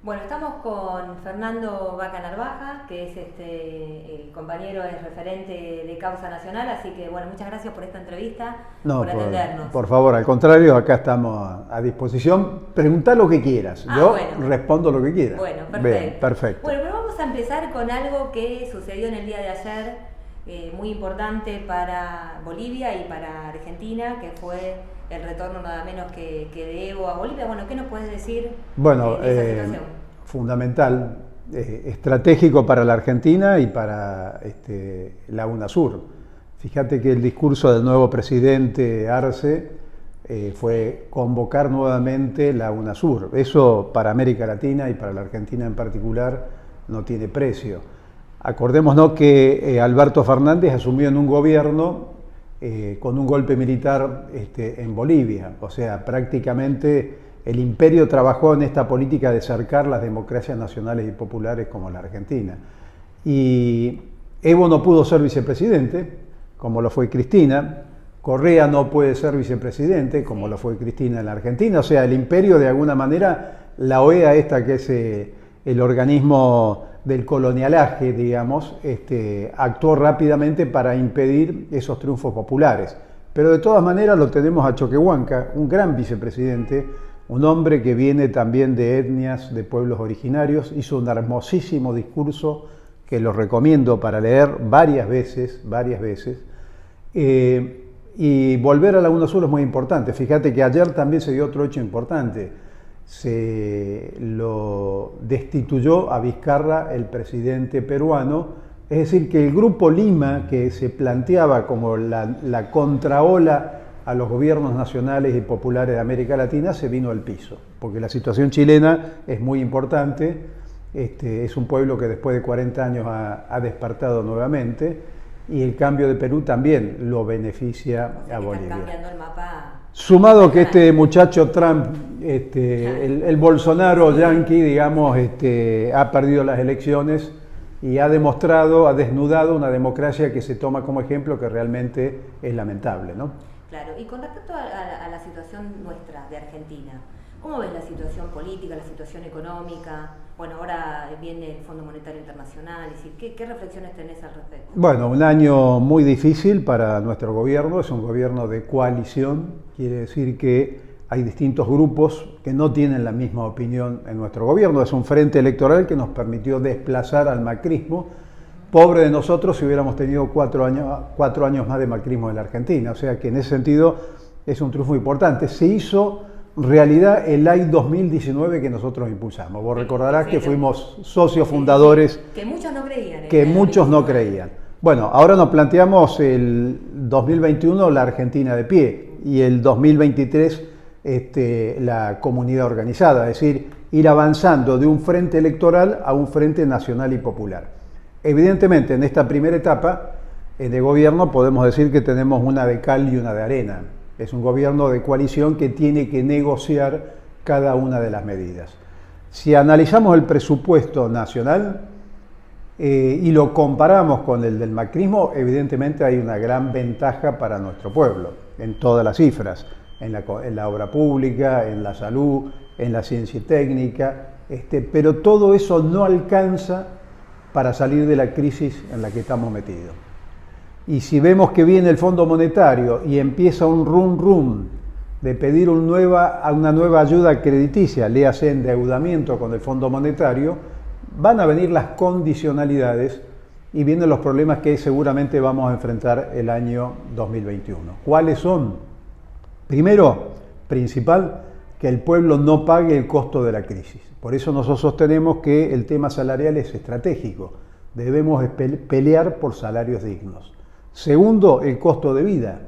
Bueno, estamos con Fernando Vaca Narvaja, que es el compañero, es referente de Causa Nacional, así que bueno, muchas gracias por esta entrevista, No, por atendernos. por favor, al contrario, acá estamos a disposición. Preguntá lo que quieras, yo respondo lo que quieras. Bueno, perfecto. Bien, perfecto. Bueno, pero vamos a empezar con algo que sucedió en el día de ayer, muy importante para Bolivia y para Argentina, que fue el retorno nada menos que de Evo a Bolivia. Bueno, ¿qué nos puedes decir de esa situación? Fundamental, estratégico para la Argentina y para la UNASUR. Fíjate que el discurso del nuevo presidente Arce fue convocar nuevamente la UNASUR. Eso para América Latina y para la Argentina en particular no tiene precio. Acordémonos que Alberto Fernández asumió en un gobierno con un golpe militar en Bolivia, o sea, prácticamente el imperio trabajó en esta política de cercar las democracias nacionales y populares como la Argentina. Y Evo no pudo ser vicepresidente, como lo fue Cristina. Correa no puede ser vicepresidente, como lo fue Cristina en la Argentina. O sea, el imperio, de alguna manera, la OEA esta, que es el organismo del colonialaje, digamos, actuó rápidamente para impedir esos triunfos populares. Pero de todas maneras lo tenemos a Choquehuanca, un gran vicepresidente, un hombre que viene también de etnias, de pueblos originarios, hizo un hermosísimo discurso que lo recomiendo para leer varias veces, y volver a la UNASUR es muy importante. Fíjate que ayer también se dio otro hecho importante, se lo destituyó a Vizcarra el presidente peruano, es decir, que el Grupo Lima, que se planteaba como la contraola a los gobiernos nacionales y populares de América Latina, se vino al piso, porque la situación chilena es muy importante, es un pueblo que después de 40 años ha despertado nuevamente, y el cambio de Perú también lo beneficia a Bolivia. Están cambiando el mapa. Sumado que este muchacho Trump, el Bolsonaro yanqui, digamos, ha perdido las elecciones y ha demostrado, ha desnudado una democracia que se toma como ejemplo, que realmente es lamentable, ¿no? Claro, y con respecto a la situación nuestra de Argentina, ¿cómo ves la situación política, la situación económica? Bueno, ahora viene el Fondo Monetario Internacional, ¿qué reflexiones tenés al respecto? Bueno, un año muy difícil para nuestro gobierno, es un gobierno de coalición, quiere decir que hay distintos grupos que no tienen la misma opinión en nuestro gobierno, es un frente electoral que nos permitió desplazar al macrismo. Pobre de nosotros si hubiéramos tenido 4 años más de macrismo en la Argentina, o sea que en ese sentido es un triunfo importante. Se hizo realidad el AI 2019 que nosotros impulsamos. Vos recordarás que fuimos socios fundadores. Que muchos no creían. Que muchos no creían. Bueno, ahora nos planteamos el 2021 la Argentina de pie y el 2023 la comunidad organizada, es decir, ir avanzando de un frente electoral a un frente nacional y popular. Evidentemente, en esta primera etapa de gobierno podemos decir que tenemos una de cal y una de arena. Es un gobierno de coalición que tiene que negociar cada una de las medidas. Si analizamos el presupuesto nacional y lo comparamos con el del macrismo, evidentemente hay una gran ventaja para nuestro pueblo, en todas las cifras, en la obra pública, en la salud, en la ciencia y técnica, pero todo eso no alcanza para salir de la crisis en la que estamos metidos. Y si vemos que viene el Fondo Monetario y empieza un rum de pedir una nueva ayuda crediticia, léase endeudamiento con el Fondo Monetario, van a venir las condicionalidades y vienen los problemas que seguramente vamos a enfrentar el año 2021. ¿Cuáles son? Primero, principal, que el pueblo no pague el costo de la crisis. Por eso nosotros sostenemos que el tema salarial es estratégico. Debemos pelear por salarios dignos. Segundo, el costo de vida.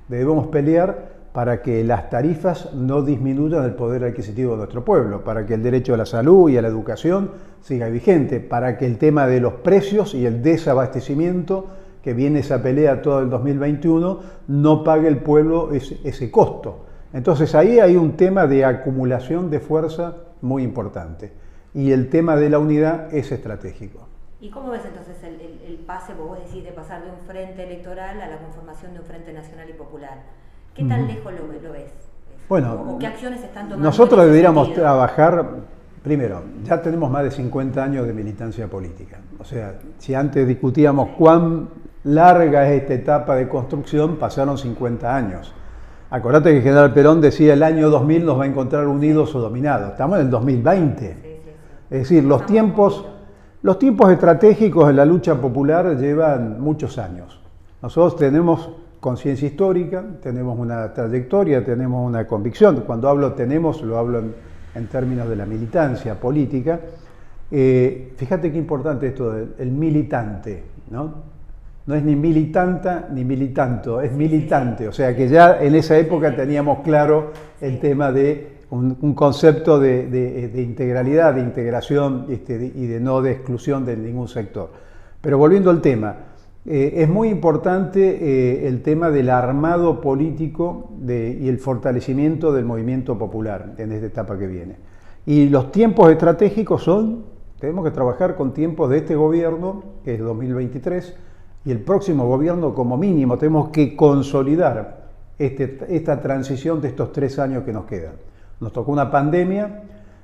Debemos pelear para que las tarifas no disminuyan el poder adquisitivo de nuestro pueblo, para que el derecho a la salud y a la educación siga vigente, para que el tema de los precios y el desabastecimiento, que viene esa pelea todo el 2021, no pague el pueblo ese costo. Entonces ahí hay un tema de acumulación de fuerza muy importante y el tema de la unidad es estratégico. ¿Y cómo ves entonces el pase, vos decís, de pasar de un frente electoral a la conformación de un frente nacional y popular? ¿Qué tan lejos lo ves? Bueno, ¿O qué acciones están tomando? Nosotros deberíamos trabajar Primero, ya tenemos más de 50 años de militancia política. O sea, si antes discutíamos cuán larga es esta etapa de construcción, pasaron 50 años. Acordate que el general Perón decía el año 2000 nos va a encontrar unidos o dominados. Estamos en el 2020. Es decir, los tiempos estratégicos en la lucha popular llevan muchos años. Nosotros tenemos conciencia histórica, tenemos una trayectoria, tenemos una convicción. Cuando hablo tenemos, lo hablo en términos de la militancia política. Fíjate qué importante esto del militante, ¿no? No es ni militanta ni militanto, es militante. O sea que ya en esa época teníamos claro el tema de un concepto de integralidad, de integración y de no de exclusión de ningún sector. Pero volviendo al tema, es muy importante el tema del armado político y el fortalecimiento del movimiento popular en esta etapa que viene. Y los tiempos estratégicos tenemos que trabajar con tiempos de este gobierno, que es 2023, y el próximo gobierno como mínimo tenemos que consolidar esta transición de estos 3 años que nos quedan. Nos tocó una pandemia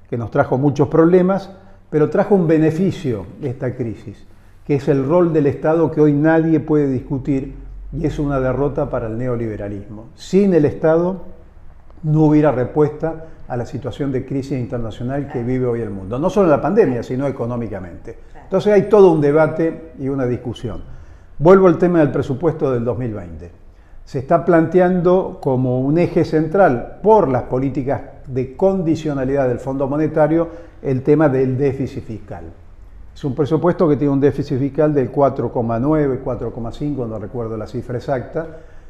que nos trajo muchos problemas, pero trajo un beneficio esta crisis, que es el rol del Estado que hoy nadie puede discutir y es una derrota para el neoliberalismo. Sin el Estado no hubiera respuesta a la situación de crisis internacional que vive hoy el mundo. No solo en la pandemia, sino económicamente. Entonces hay todo un debate y una discusión. Vuelvo al tema del presupuesto del 2020. Se está planteando como un eje central por las políticas de condicionalidad del Fondo Monetario el tema del déficit fiscal. Es un presupuesto que tiene un déficit fiscal del 4,9, 4,5, no recuerdo la cifra exacta,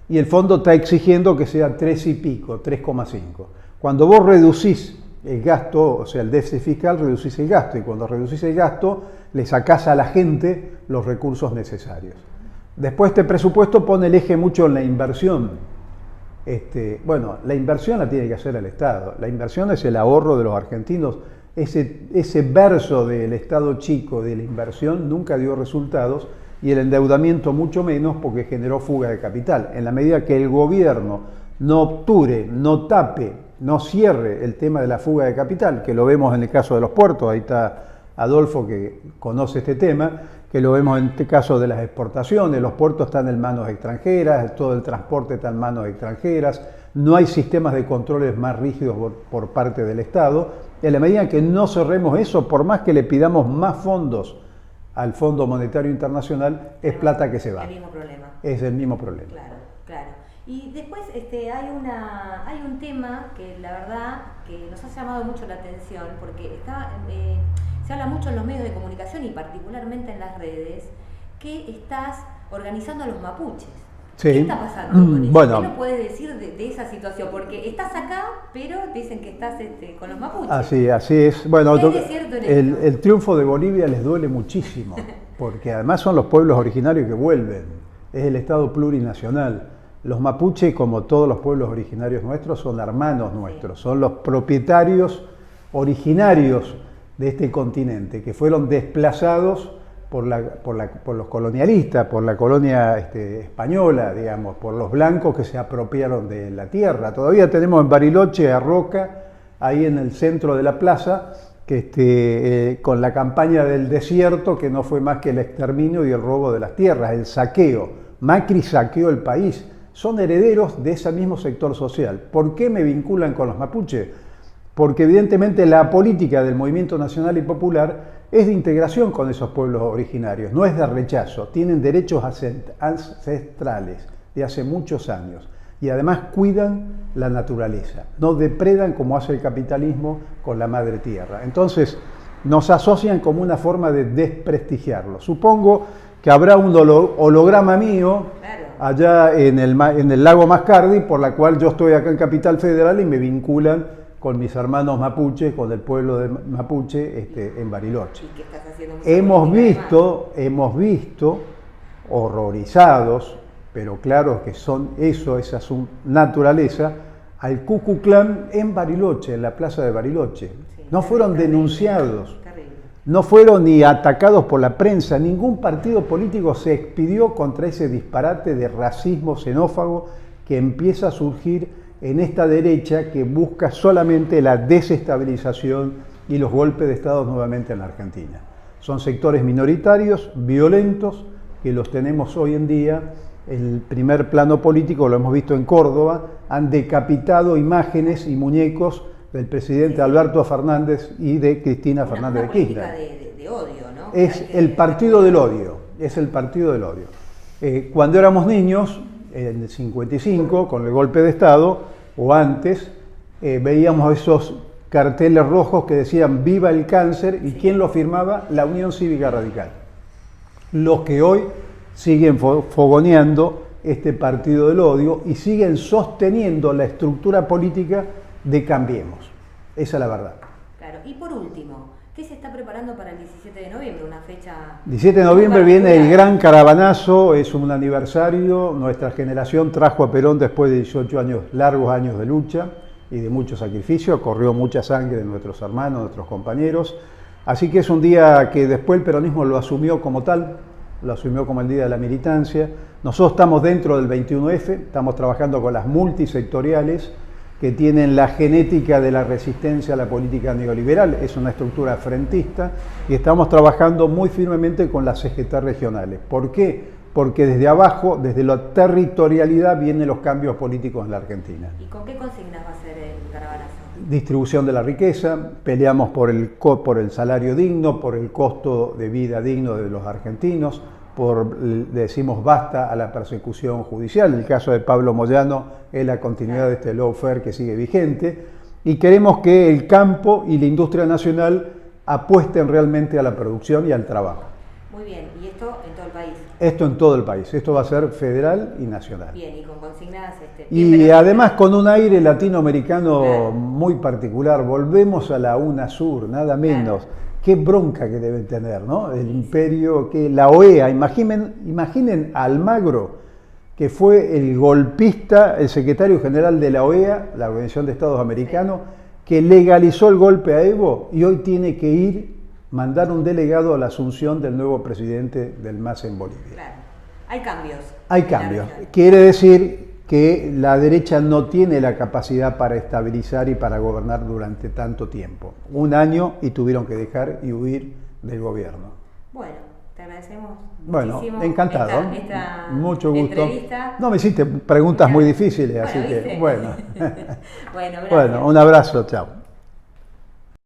y el fondo está exigiendo que sea 3 y pico, 3,5. Cuando vos reducís el gasto, o sea, el déficit fiscal, reducís el gasto, y cuando reducís el gasto, le sacás a la gente los recursos necesarios. Después este presupuesto pone el eje mucho en la inversión. Bueno, la inversión la tiene que hacer el Estado. La inversión es el ahorro de los argentinos. Ese verso del Estado chico de la inversión nunca dio resultados y el endeudamiento mucho menos porque generó fuga de capital. En la medida que el gobierno no obture, no tape, no cierre el tema de la fuga de capital, que lo vemos en el caso de los puertos, ahí está Adolfo que conoce este tema, que lo vemos en este caso de las exportaciones, los puertos están en manos extranjeras, todo el transporte está en manos extranjeras, no hay sistemas de controles más rígidos por parte del Estado. En la medida que no cerremos eso, por más que le pidamos más fondos al Fondo Monetario Internacional, es plata que se va. El mismo problema. Es el mismo problema. Claro, claro. Y después hay un tema que la verdad que nos ha llamado mucho la atención, porque se habla mucho en los medios de comunicación y particularmente en las redes, que estás organizando a los mapuches. Sí. ¿Qué está pasando con eso? Bueno, ¿Qué nos puedes decir de esa situación? Porque estás acá, pero dicen que estás con los mapuches. Así es. Bueno, ¿Qué hay de cierto en esto? el triunfo de Bolivia les duele muchísimo, porque además son los pueblos originarios que vuelven. Es el Estado plurinacional. Los mapuches, como todos los pueblos originarios nuestros, son hermanos nuestros, son los propietarios originarios de este continente, que fueron desplazados por los colonialistas, por la colonia española, digamos, por los blancos que se apropiaron de la tierra. Todavía tenemos en Bariloche a Roca, ahí en el centro de la plaza, con la campaña del desierto, que no fue más que el exterminio y el robo de las tierras, el saqueo. Macri saqueó el país. Son herederos de ese mismo sector social. ¿Por qué me vinculan con los mapuches? Porque evidentemente la política del movimiento nacional y popular es de integración con esos pueblos originarios, no es de rechazo. Tienen derechos ancestrales de hace muchos años y además cuidan la naturaleza, no depredan como hace el capitalismo con la madre tierra. Entonces nos asocian como una forma de desprestigiarlo. Supongo que habrá un holograma mío allá en el lago Mascardi, por la cual yo estoy acá en Capital Federal y me vinculan con mis hermanos mapuches, con el pueblo de mapuche en Bariloche. ¿Y qué estás haciendo? Hemos visto horrorizados, pero claro que esa es su naturaleza, al Ku Klux Klan en Bariloche, en la plaza de Bariloche. Sí, no fueron denunciados, no fueron ni atacados por la prensa, ningún partido político se expidió contra ese disparate de racismo xenófobo que empieza a surgir en esta derecha que busca solamente la desestabilización y los golpes de Estado nuevamente en la Argentina. Son sectores minoritarios, violentos, que los tenemos hoy en día. El primer plano político, lo hemos visto en Córdoba, han decapitado imágenes y muñecos del presidente Alberto Fernández y de Cristina Fernández de Kirchner. De odio, ¿no? Es el partido del odio, es el partido del odio. Cuando éramos niños, en el 55, con el golpe de Estado, o antes, veíamos esos carteles rojos que decían "Viva el cáncer", y ¿quién lo firmaba? La Unión Cívica Radical. Los que hoy siguen fogoneando este partido del odio y siguen sosteniendo la estructura política de Cambiemos. Esa es la verdad. Claro, y por último, ¿qué se está preparando para el 17 de noviembre? Una fecha... 17 de noviembre viene el gran caravanazo, es un aniversario. Nuestra generación trajo a Perón después de 18 años, largos años de lucha y de mucho sacrificio. Corrió mucha sangre de nuestros hermanos, nuestros compañeros. Así que es un día que después el peronismo lo asumió como tal, lo asumió como el Día de la Militancia. Nosotros estamos dentro del 21F, estamos trabajando con las multisectoriales que tienen la genética de la resistencia a la política neoliberal, es una estructura frentista, y estamos trabajando muy firmemente con las CGT regionales. ¿Por qué? Porque desde abajo, desde la territorialidad, vienen los cambios políticos en la Argentina. ¿Y con qué consignas va a ser el caravanazo? Distribución de la riqueza, peleamos por el salario digno, por el costo de vida digno de los argentinos, decimos basta a la persecución judicial. El caso de Pablo Moyano es la continuidad de este lawfare que sigue vigente, y queremos que el campo y la industria nacional apuesten realmente a la producción y al trabajo. Muy bien, ¿y esto en todo el país? Esto en todo el país, esto va a ser federal y nacional. Bien, y con consignas... y además con un aire latinoamericano muy particular. Volvemos a la UNASUR, nada menos. Qué bronca que deben tener, ¿no? El imperio, que la OEA, imaginen a Almagro, que fue el golpista, el secretario general de la OEA, la Organización de Estados Americanos, que legalizó el golpe a Evo, y hoy tiene que mandar un delegado a la asunción del nuevo presidente del MAS en Bolivia. Claro, hay cambios. Hay cambios. Quiere decir que la derecha no tiene la capacidad para estabilizar y para gobernar durante tanto tiempo. Un año y tuvieron que dejar y huir del gobierno. Bueno, te agradecemos muchísimo. Bueno, encantado. Esta mucho gusto. Entrevista. No me hiciste preguntas muy difíciles, así ¿viste? que bueno. Bueno, bueno, un abrazo, chao.